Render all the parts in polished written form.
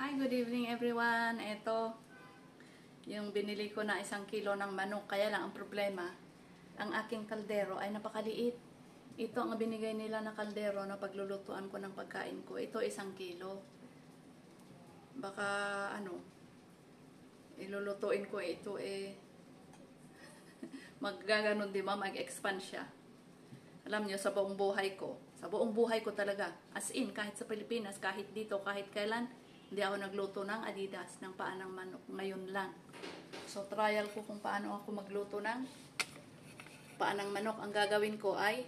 Hi, good evening everyone. Ito, yung binili ko na 1 kilo ng manok. Kaya lang ang problema, ang aking kaldero ay napakaliit. Ito ang binigay nila na kaldero na paglulutuan ko ng pagkain ko. Ito 1 kilo. Baka ilulutuin ko ito maggaganon di ba, mag-expand siya. Alam niyo, sa buong buhay ko talaga, as in, kahit sa Pilipinas, kahit dito, kahit kailan, hindi ako nagluto ng Adidas, ng paa ng manok. Ngayon lang. So, trial ko kung paano ako magluto ng paa ng manok. Ang gagawin ko ay,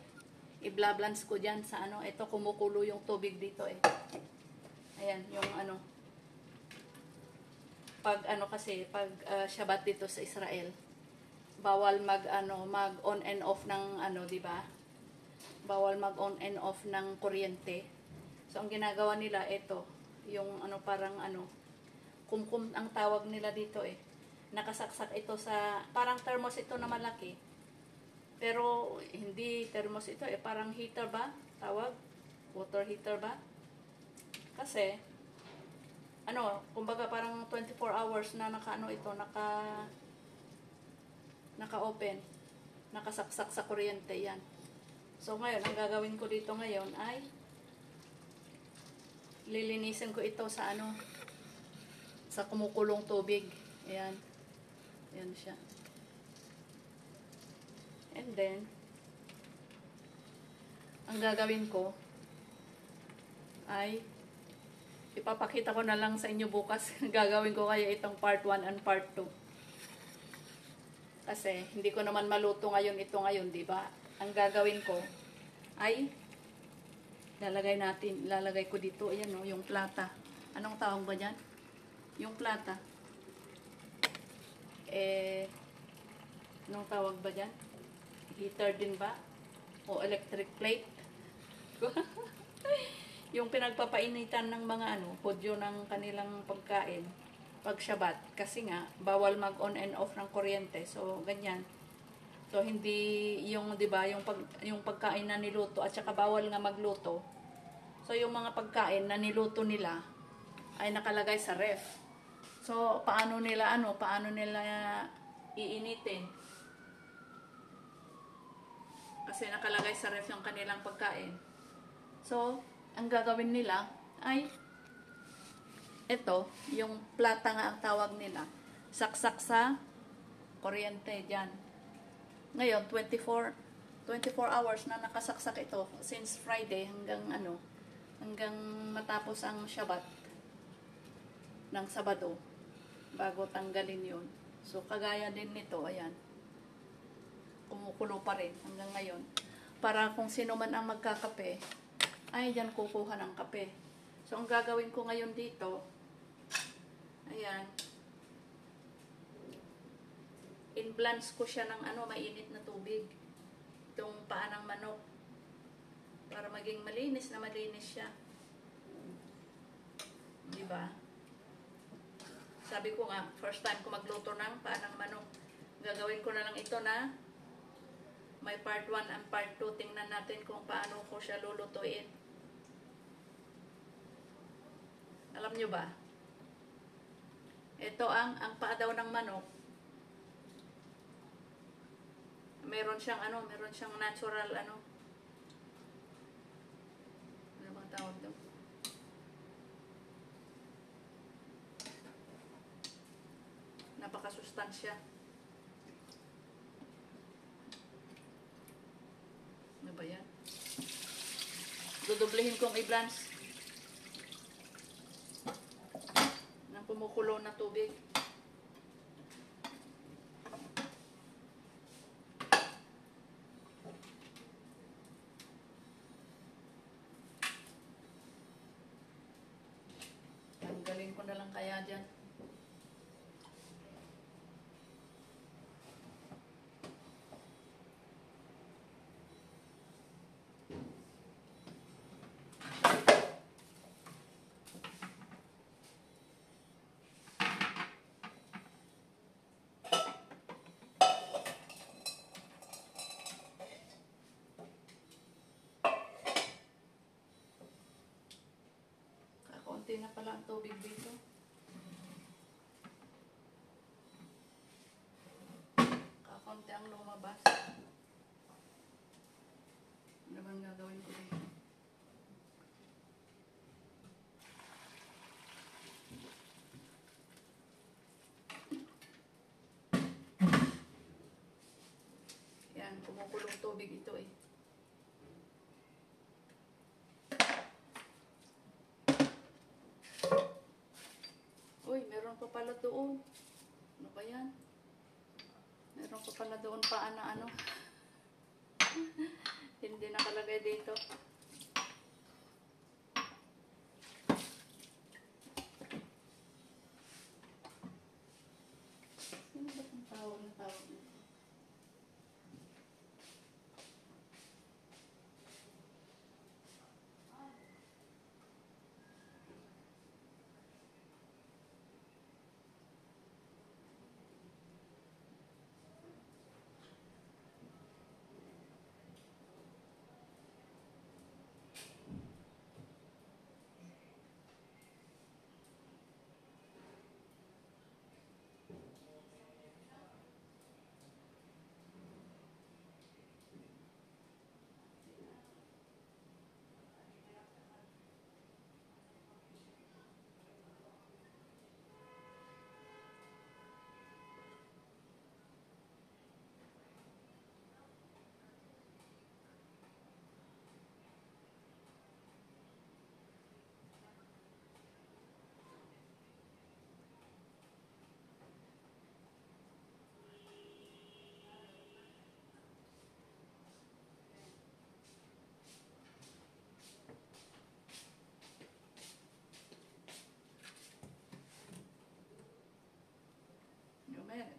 i-blablance ko dyan sa ito, kumukulo yung tubig dito Ayan, yung pag Shabbat dito sa Israel, bawal mag on and off ng di ba? Bawal mag on and off ng kuryente. So ang ginagawa nila ito, yung parang kumkum ang tawag nila dito Nakasaksak ito sa parang thermos ito na malaki. Pero hindi thermos ito parang heater ba? Tawag? Water heater ba? Kasi kumbaga parang 24 hours na naka-open, nakasaksak sa kuryente yan. So ngayon, ang gagawin ko dito ngayon ay lilinisin ko ito sa sa kumukulong tubig. Ayan. Ayan siya. And then, ang gagawin ko ay ipapakita ko na lang sa inyo bukas. Gagawin ko kaya itong part 1 and part 2. Kasi hindi ko naman maluto ngayon ito ngayon, di ba? Ang gagawin ko ay lalagay ko dito, ayan yung plata. Anong tawag ba diyan? Yung plata. Anong tawag ba diyan? Heater din ba? O electric plate? Yung pinagpapainitan ng mga podyo ng kanilang pagkain pag Shabbat. Kasi nga, bawal mag on and off ng kuryente. So, ganyan. So, hindi yung, di ba, yung pagkain na niluto at saka bawal nga magluto. So, yung mga pagkain na niluto nila ay nakalagay sa ref. So, paano nila iinitin? Kasi nakalagay sa ref yung kanilang pagkain. So, ang gagawin nila ay ito, yung plata nga ang tawag nila. Saksak sa kuryente dyan. Ngayon, 24 hours na nakasaksak ito since Friday hanggang matapos ang Shabbat ng Sabado bago tanggalin yun. So, kagaya din nito, ayan. Kumukulo pa rin hanggang ngayon. Para kung sino man ang magkakape, ay dyan kukuha ng kape. So, ang gagawin ko ngayon dito, ayan, in-blanch ko siya ng mainit na tubig. Itong paa ng manok. Para maging malinis siya. Diba? Sabi ko nga, first time ko magluto ng paa ng manok. Gagawin ko na lang ito na may part 1 and part 2. Tingnan natin kung paano ko siya lulutuin. Alam nyo ba? Ito ang paa daw ng manok. Meron siyang natural ano bang tawag doon? Napakasustansya. Ano ba yan? Dudublehin kong i-blanch ng kumukulo na tubig. Tanggalin ko na lang kaya dyan. Konti na pala ang tubig dito. halong tubig ito eh. Uy, meron pa pala doon. Ano ba yan? Meron pa pala doon pa ano. Hindi nakalagay dito. Sino ba itong tawag na tawag nito? Yumet.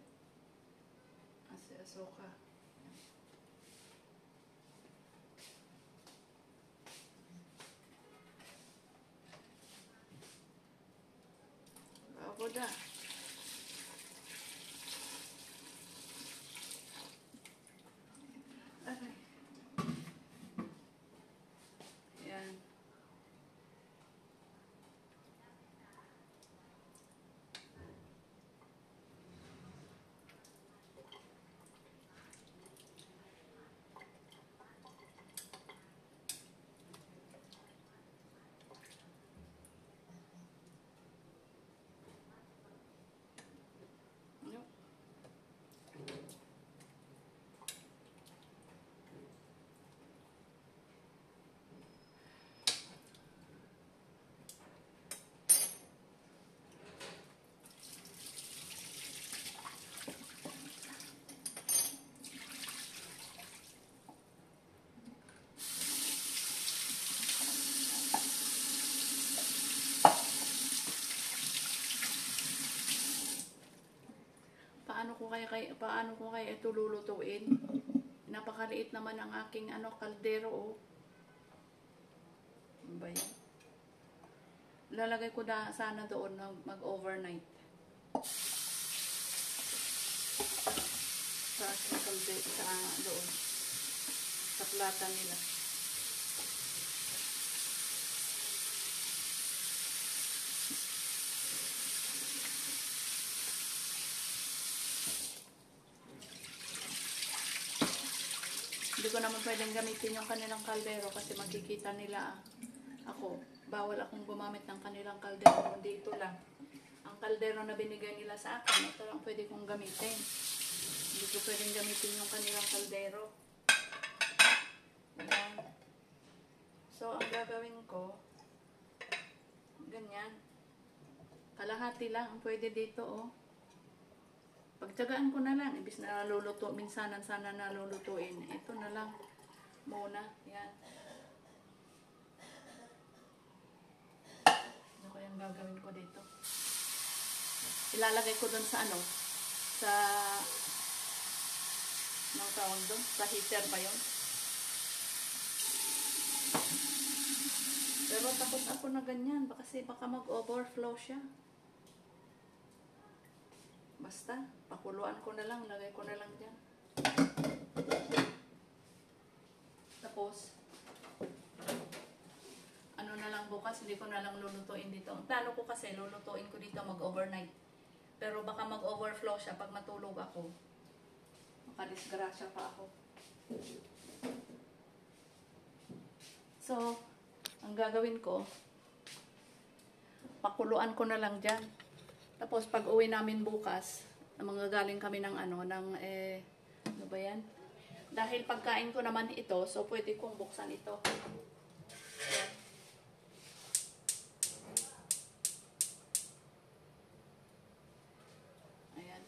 Asoka. Bago da. Aray. Yan. Yup. Paano ko kaya ito lulutuin? Napakaliit naman ang aking kaldero oh. Ano ba yan? Lalagay ko na sana doon mag-overnight. Sa aking kaldero sa doon. Sa plata nila. Hindi ko naman pwedeng gamitin yung kanilang kaldero kasi makikita nila ako. Bawal akong gumamit ng kanilang kaldero. Hindi ito lang. Ang kaldero na binigay nila sa akin, ito lang pwede kong gamitin. Hindi ko pwedeng gamitin yung kanilang kaldero. Ayan. So, ang gagawin ko, ganyan. Kalahati lang ang pwede dito, oh. Pagtsagaan ko na lang, ibis na naluluto, minsanan sana nalulutuin. Ito na lang muna. Yan. Ano kayang gagawin ko dito? Ilalagay ko doon sa sa anong tawag doon? Sa heater ba yun? Pero takot ako na ganyan, kasi baka mag-overflow siya. Basta, pakuluan ko na lang, lagay ko na lang dyan. Tapos, ano na lang bukas, hindi ko na lang lulutuin dito. Ang plano ko kasi, lulutuin ko dito mag-overnight. Pero baka mag-overflow siya pag matulog ako. Makadisgrasya pa ako. So, ang gagawin ko, pakuluan ko na lang dyan. Tapos pag uwi namin bukas, mga galing kami ng ano ba yan? Dahil pagkain ko naman ito, so pwede kong buksan ito. Ayan. Ayan.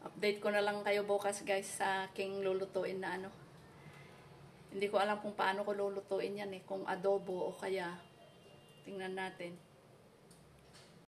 Update ko na lang kayo bukas guys sa aking lulutuin na ano. Hindi ko alam kung paano ko lulutuin yan eh. Kung adobo o kaya tingnan natin.